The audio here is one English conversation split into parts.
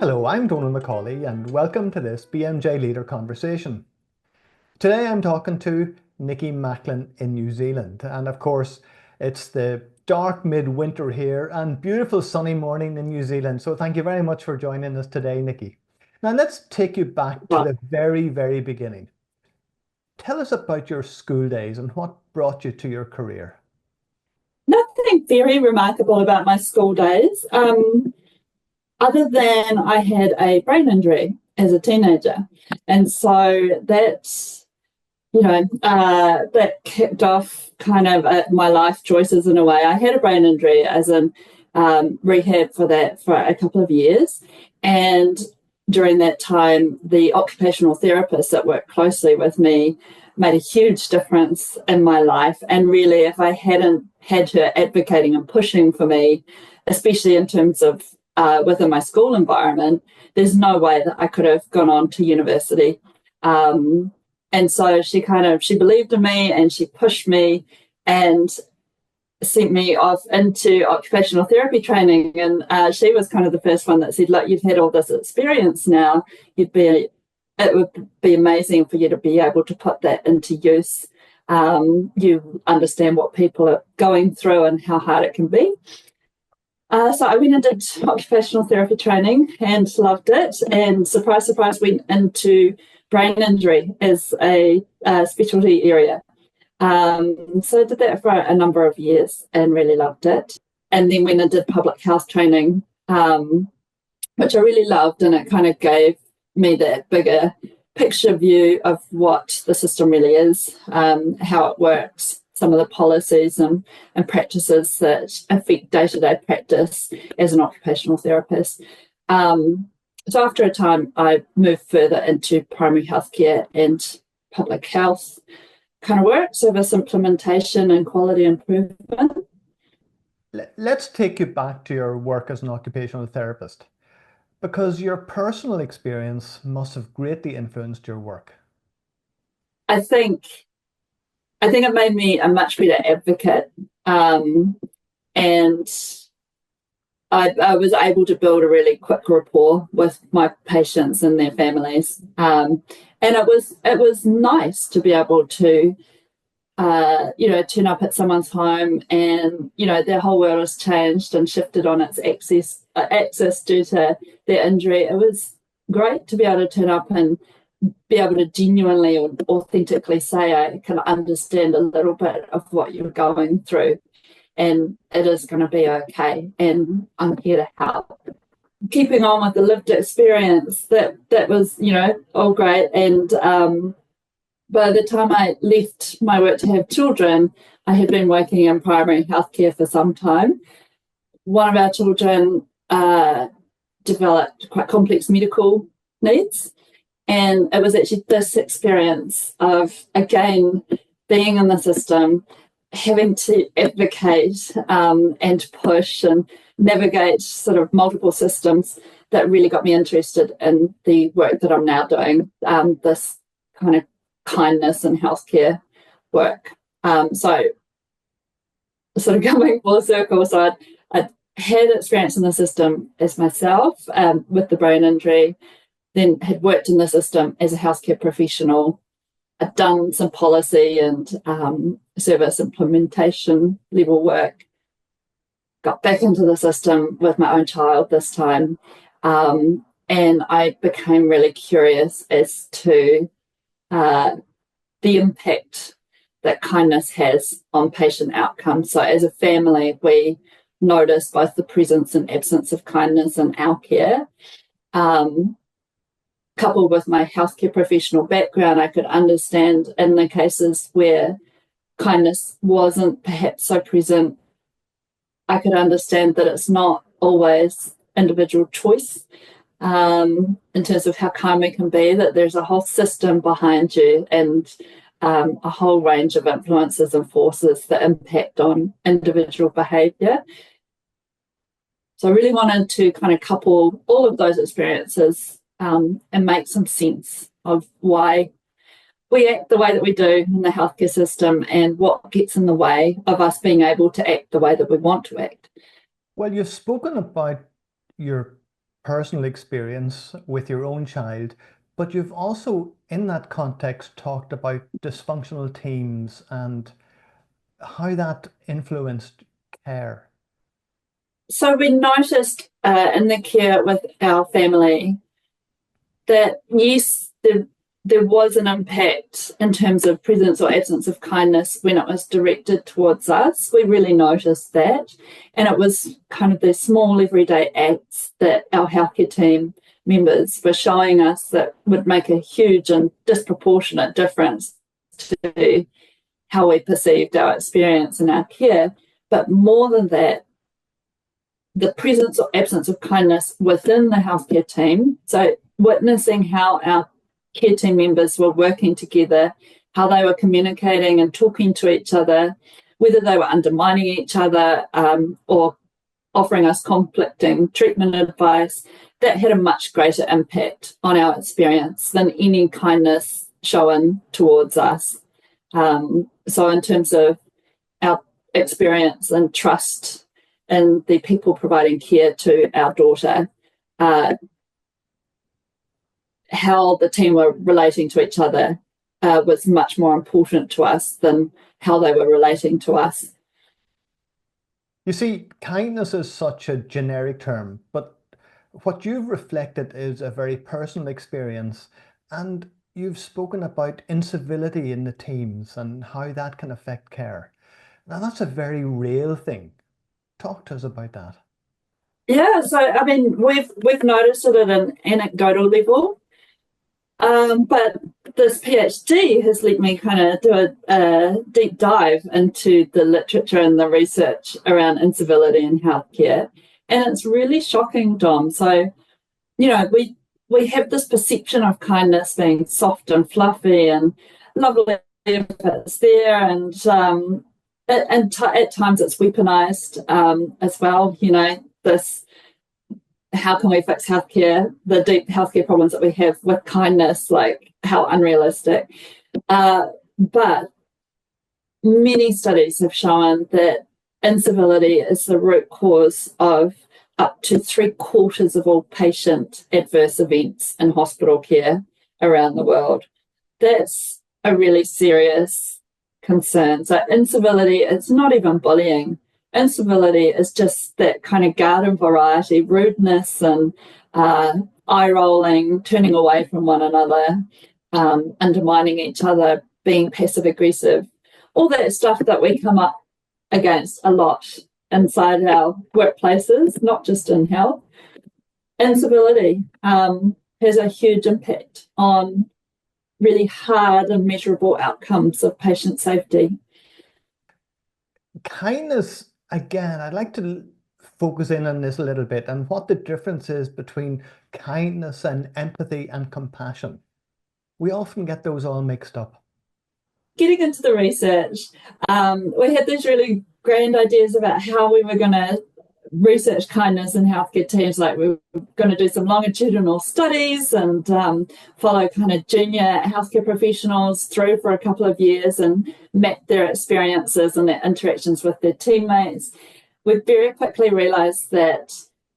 Hello, I'm Donal McCauley and welcome to this BMJ Leader Conversation. Today I'm talking to Nicki Macklin in New Zealand, and of course it's the dark midwinter here and beautiful sunny morning in New Zealand, so thank you very much for joining us today, Nicki. Now let's take you back to Well, the very beginning. Tell us about your school days and what brought you to your career. nothing very remarkable about my school days, other than I had a brain injury as a teenager. And so that kicked off kind of my life choices in a way. I had a brain injury as in rehab for that for a couple of years. And during that time, the occupational therapist that worked closely with me made a huge difference in my life. And really, if I hadn't had her advocating and pushing for me, especially in terms of within my school environment, there's no way that I could have gone on to university. And so she believed in me and she pushed me and sent me off into occupational therapy training. And she was kind of the first one that said, look, you've had all this experience now. It would be amazing for you to be able to put that into use. You understand what people are going through and how hard it can be. So I went and did occupational therapy training and loved it. And surprise, surprise, went into brain injury as a specialty area. So I did that for a number of years and really loved it. And then when I did public health training, which I really loved, and it kind of gave me that bigger picture view of what the system really is, how it works, some of the policies and practices that affect day-to-day practice as an occupational therapist. So after a time, I moved further into primary healthcare and public health kind of work, service implementation and quality improvement. Let's take you back to your work as an occupational therapist, because your personal experience must have greatly influenced your work. I think it made me a much better advocate, and I was able to build a really quick rapport with my patients and their families, and it was nice to be able to turn up at someone's home and their whole world has changed and shifted on its axis due to their injury. It was great to be able to turn up and be able to genuinely or authentically say, I can understand a little bit of what you're going through and it is going to be okay and I'm here to help. Keeping on with the lived experience, that was, all great. And by the time I left my work to have children, I had been working in primary healthcare for some time. One of our children developed quite complex medical needs. And it was actually this experience of, again, being in the system, having to advocate and push and navigate sort of multiple systems that really got me interested in the work that I'm now doing, this kind of kindness and healthcare work. So sort of coming full circle, so I had experience in the system as myself with the brain injury, then had worked in the system as a healthcare professional. I'd done some policy and service implementation level work, got back into the system with my own child this time, and I became really curious as to the impact that kindness has on patient outcomes. So as a family, we notice both the presence and absence of kindness in our care. Coupled with my healthcare professional background, I could understand in the cases where kindness wasn't perhaps so present, I could understand that it's not always individual choice in terms of how kind we can be, that there's a whole system behind you and a whole range of influences and forces that impact on individual behaviour. So I really wanted to kind of couple all of those experiences and make some sense of why we act the way that we do in the healthcare system and what gets in the way of us being able to act the way that we want to act. Well, you've spoken about your personal experience with your own child, but you've also, in that context, talked about dysfunctional teams and how that influenced care. So we noticed in the care with our family that, yes, there was an impact in terms of presence or absence of kindness when it was directed towards us. We really noticed that. And it was kind of the small everyday acts that our healthcare team members were showing us that would make a huge and disproportionate difference to how we perceived our experience and our care. But more than that, the presence or absence of kindness within the healthcare team. So witnessing how our care team members were working together, how they were communicating and talking to each other, whether they were undermining each other or offering us conflicting treatment advice, that had a much greater impact on our experience than any kindness shown towards us. So in terms of our experience and trust in the people providing care to our daughter, how the team were relating to each other was much more important to us than how they were relating to us. You see, kindness is such a generic term, but what you've reflected is a very personal experience, and you've spoken about incivility in the teams and how that can affect care. Now, that's a very real thing. Talk to us about that. Yeah, so I mean, we've noticed it at an anecdotal level. But this PhD has let me kind of do a deep dive into the literature and the research around incivility in healthcare. And it's really shocking, Dom. So, we have this perception of kindness being soft and fluffy and lovely if it's there, and at times it's weaponized as well. This, how can we fix healthcare, the deep healthcare problems that we have with kindness, like how unrealistic. But many studies have shown that incivility is the root cause of up to 3/4 of all patient adverse events in hospital care around the world. That's a really serious concern. So incivility, it's not even bullying. Incivility is just that kind of garden variety, rudeness and eye rolling, turning away from one another, undermining each other, being passive aggressive, all that stuff that we come up against a lot inside our workplaces, not just in health. Incivility has a huge impact on really hard and measurable outcomes of patient safety. Kindness, again, I'd like to focus in on this a little bit and what the difference is between kindness and empathy and compassion. We often get those all mixed up. Getting into the research, we had these really grand ideas about how we were going to research kindness in healthcare teams. Like, we were going to do some longitudinal studies and follow kind of junior healthcare professionals through for a couple of years and map their experiences and their interactions with their teammates. We very quickly realised that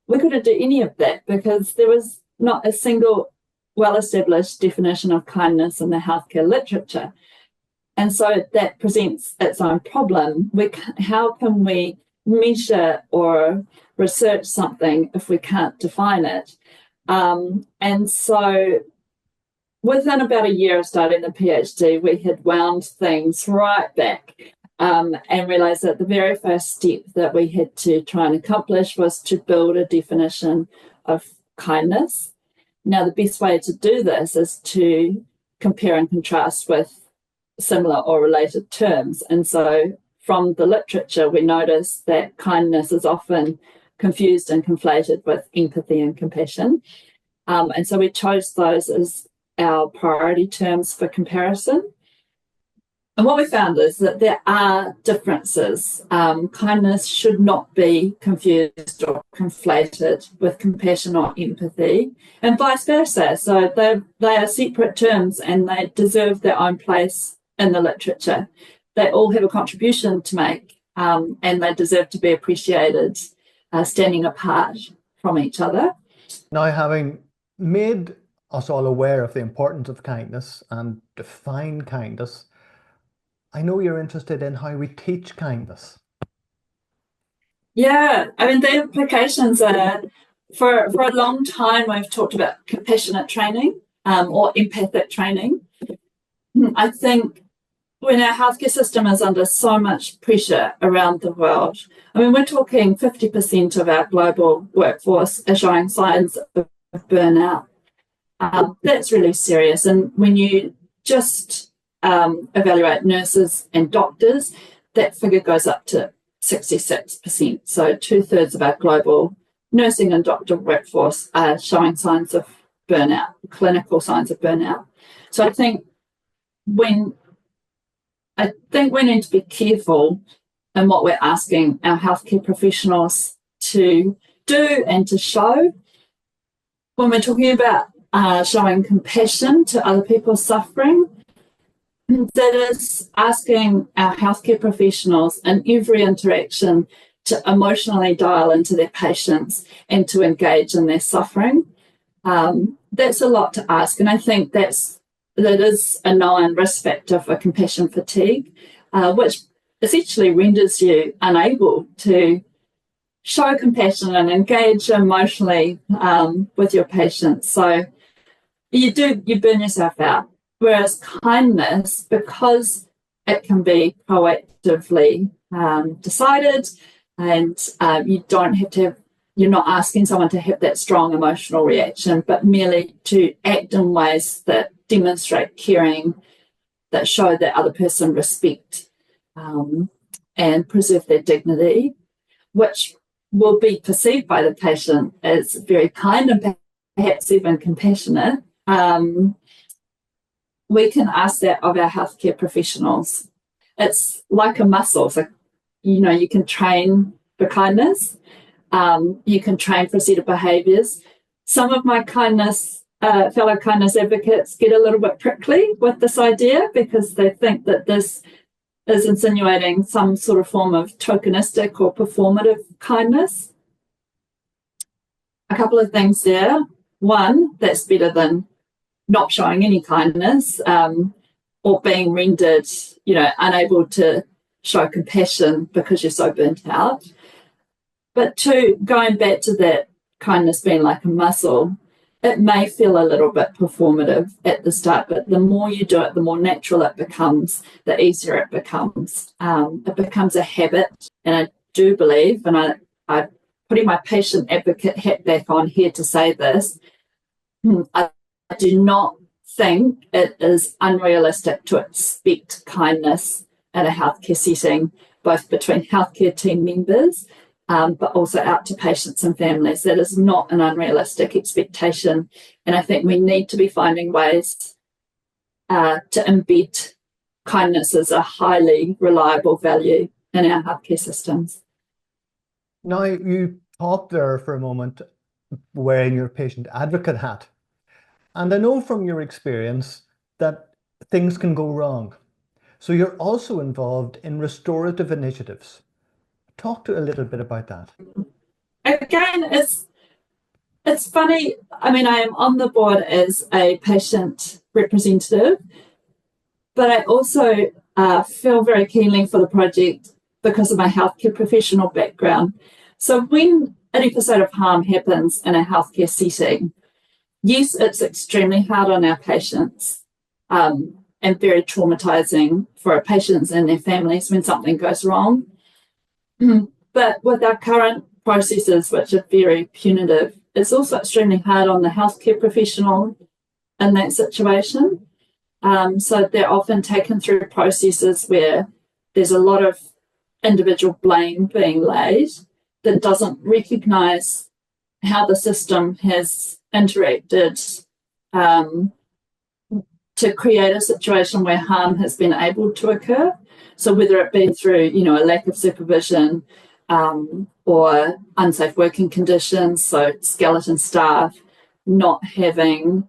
we couldn't do any of that because there was not a single well-established definition of kindness in the healthcare literature. And so that presents its own problem. How can we measure or research something if we can't define it? And so within about a year of starting the PhD, we had wound things right back and realised that the very first step that we had to try and accomplish was to build a definition of kindness. Now, the best way to do this is to compare and contrast with similar or related terms. And so from the literature, we notice that kindness is often confused and conflated with empathy and compassion. And so we chose those as our priority terms for comparison. And what we found is that there are differences. Kindness should not be confused or conflated with compassion or empathy, and vice versa. So they are separate terms and they deserve their own place in the literature. They all have a contribution to make, and they deserve to be appreciated, standing apart from each other. Now, having made us all aware of the importance of kindness and define kindness, I know you're interested in how we teach kindness. Yeah, I mean, the implications are for a long time, we've talked about compassionate training or empathic training. I think when our healthcare system is under so much pressure around the world, I mean, we're talking 50% of our global workforce are showing signs of burnout. That's really serious. And when you just evaluate nurses and doctors, that figure goes up to 66%. So 2/3 of our global nursing and doctor workforce are showing signs of burnout, clinical signs of burnout. So I think we need to be careful in what we're asking our healthcare professionals to do and to show. When we're talking about showing compassion to other people's suffering, that is asking our healthcare professionals in every interaction to emotionally dial into their patients and to engage in their suffering. That's a lot to ask, and I think that is a known risk factor for compassion fatigue, which essentially renders you unable to show compassion and engage emotionally with your patients. So you burn yourself out. Whereas kindness, because it can be proactively decided, and you're not asking someone to have that strong emotional reaction, but merely to act in ways that demonstrate caring, that show that other person respect and preserve their dignity, which will be perceived by the patient as very kind and perhaps even compassionate. We can ask that of our healthcare professionals. It's like a muscle. So, you can train for kindness. You can train for a set of behaviours. Some of my fellow kindness advocates get a little bit prickly with this idea because they think that this is insinuating some sort of form of tokenistic or performative kindness. A couple of things there. One, that's better than not showing any kindness or being rendered, unable to show compassion because you're so burnt out. But two, going back to that kindness being like a muscle, it may feel a little bit performative at the start, but the more you do it, the more natural it becomes, the easier it becomes. It becomes a habit. And I do believe, and I'm putting my patient advocate hat back on here to say this, I do not think it is unrealistic to expect kindness in a healthcare setting, both between healthcare team members, but also out to patients and families. That is not an unrealistic expectation. And I think we need to be finding ways to embed kindness as a highly reliable value in our healthcare systems. Now, you talked there for a moment wearing your patient advocate hat. And I know from your experience that things can go wrong. So you're also involved in restorative initiatives. Talk to a little bit about that. Again, it's funny. I mean, I am on the board as a patient representative, but I also feel very keenly for the project because of my healthcare professional background. So when an episode of harm happens in a healthcare setting, yes, it's extremely hard on our patients and very traumatizing for our patients and their families when something goes wrong. But with our current processes, which are very punitive, it's also extremely hard on the healthcare professional in that situation. So they're often taken through processes where there's a lot of individual blame being laid that doesn't recognise how the system has interacted to create a situation where harm has been able to occur. So whether it be through, a lack of supervision or unsafe working conditions, so skeleton staff, not having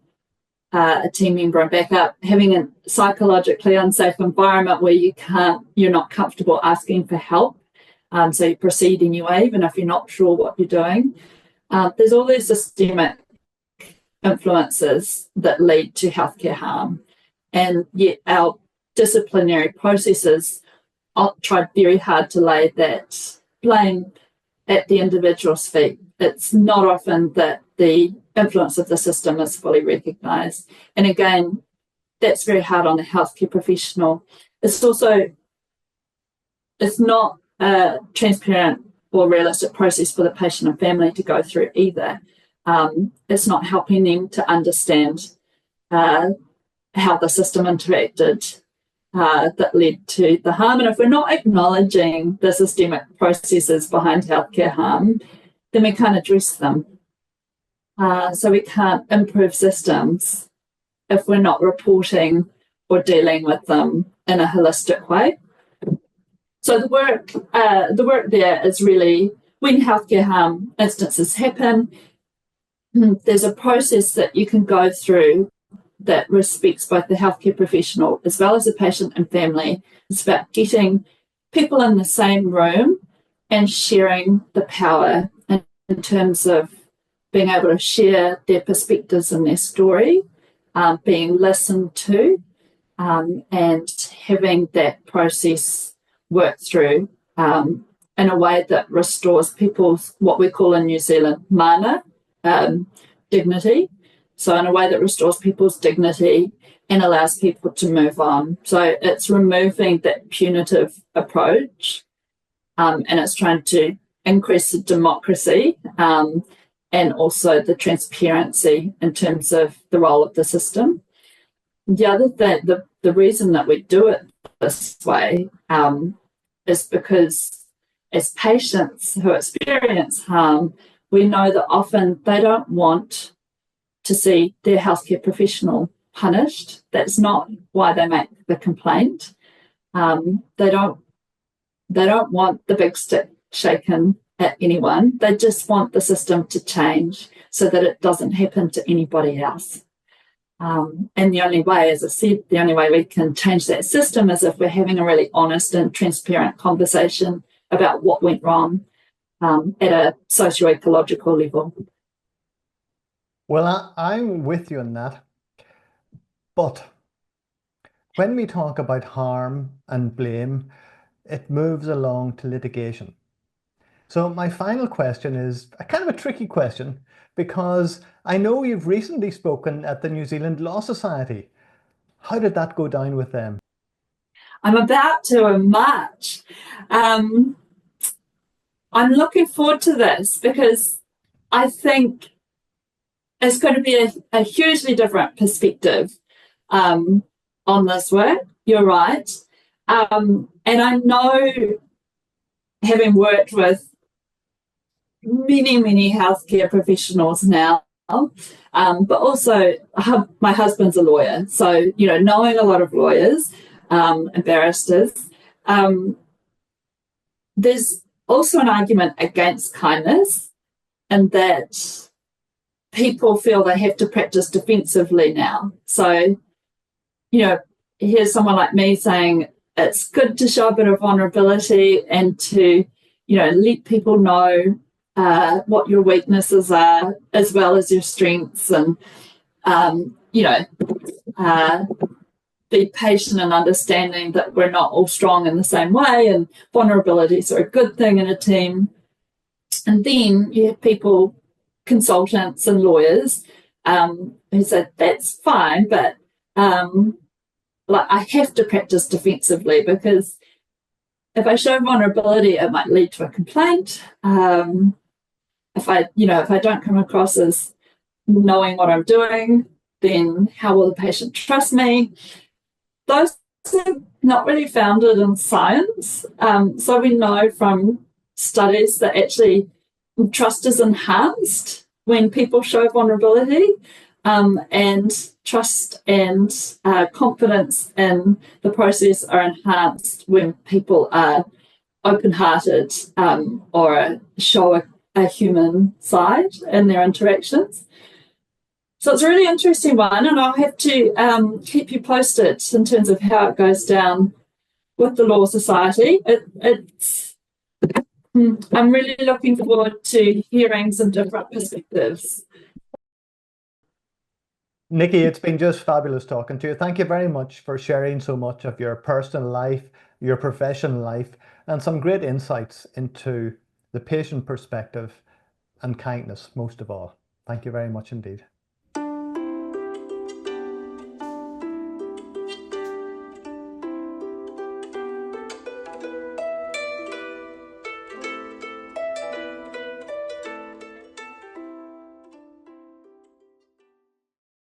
a team member and backup, having a psychologically unsafe environment where you're not comfortable asking for help. So you proceed anyway, even if you're not sure what you're doing. There's all these systemic influences that lead to healthcare harm, and yet our disciplinary processes tried very hard to lay that blame at the individual's feet. It's not often that the influence of the system is fully recognised. And again, that's very hard on the healthcare professional. It's not a transparent or realistic process for the patient and family to go through either. It's not helping them to understand how the system interacted that led to the harm. And if we're not acknowledging the systemic processes behind healthcare harm, then we can't address them. So we can't improve systems if we're not reporting or dealing with them in a holistic way. So the work there is really, when healthcare harm instances happen, there's a process that you can go through that respects both the healthcare professional as well as the patient and family. It's about getting people in the same room and sharing the power in terms of being able to share their perspectives and their story, being listened to, and having that process work through in a way that restores people's, what we call in New Zealand, mana, dignity. So in a way that restores people's dignity and allows people to move on. So it's removing that punitive approach, and it's trying to increase the democracy and also the transparency in terms of the role of the system. The other thing, the reason that we do it this way is because as patients who experience harm, we know that often they don't want to see their healthcare professional punished. That's not why they make the complaint. They don't want the big stick shaken at anyone. They just want the system to change so that it doesn't happen to anybody else. And the only way, as I said, the only way we can change that system is if we're having a really honest and transparent conversation about what went wrong at a socio-ecological level. Well, I'm with you on that. But when we talk about harm and blame, it moves along to litigation. So my final question is a kind of a tricky question, because I know you've recently spoken at the New Zealand Law Society. How did that go down with them? I'm about to in March. I'm looking forward to this because I think it's going to be a hugely different perspective on this work. You're right. And I know, having worked with many healthcare professionals now, but also my husband's a lawyer. So, knowing a lot of lawyers and barristers, there's also an argument against kindness, and that people feel they have to practice defensively now. So, here's someone like me saying it's good to show a bit of vulnerability and to, let people know what your weaknesses are as well as your strengths, and, be patient and understanding that we're not all strong in the same way, and vulnerabilities are a good thing in a team. And then you have people, consultants and lawyers, who said that's fine, but I have to practice defensively, because if I show vulnerability, it might lead to a complaint. If I don't come across as knowing what I'm doing, then how will the patient trust me? Those are not really founded in science. So we know from studies that actually trust is enhanced when people show vulnerability, and trust and confidence in the process are enhanced when people are open-hearted or show a human side in their interactions. So it's a really interesting one, and I'll have to keep you posted in terms of how it goes down with the Law Society. I'm really looking forward to hearing some different perspectives. Nicki, it's been just fabulous talking to you. Thank you very much for sharing so much of your personal life, your professional life, and some great insights into the patient perspective and kindness, most of all. Thank you very much indeed.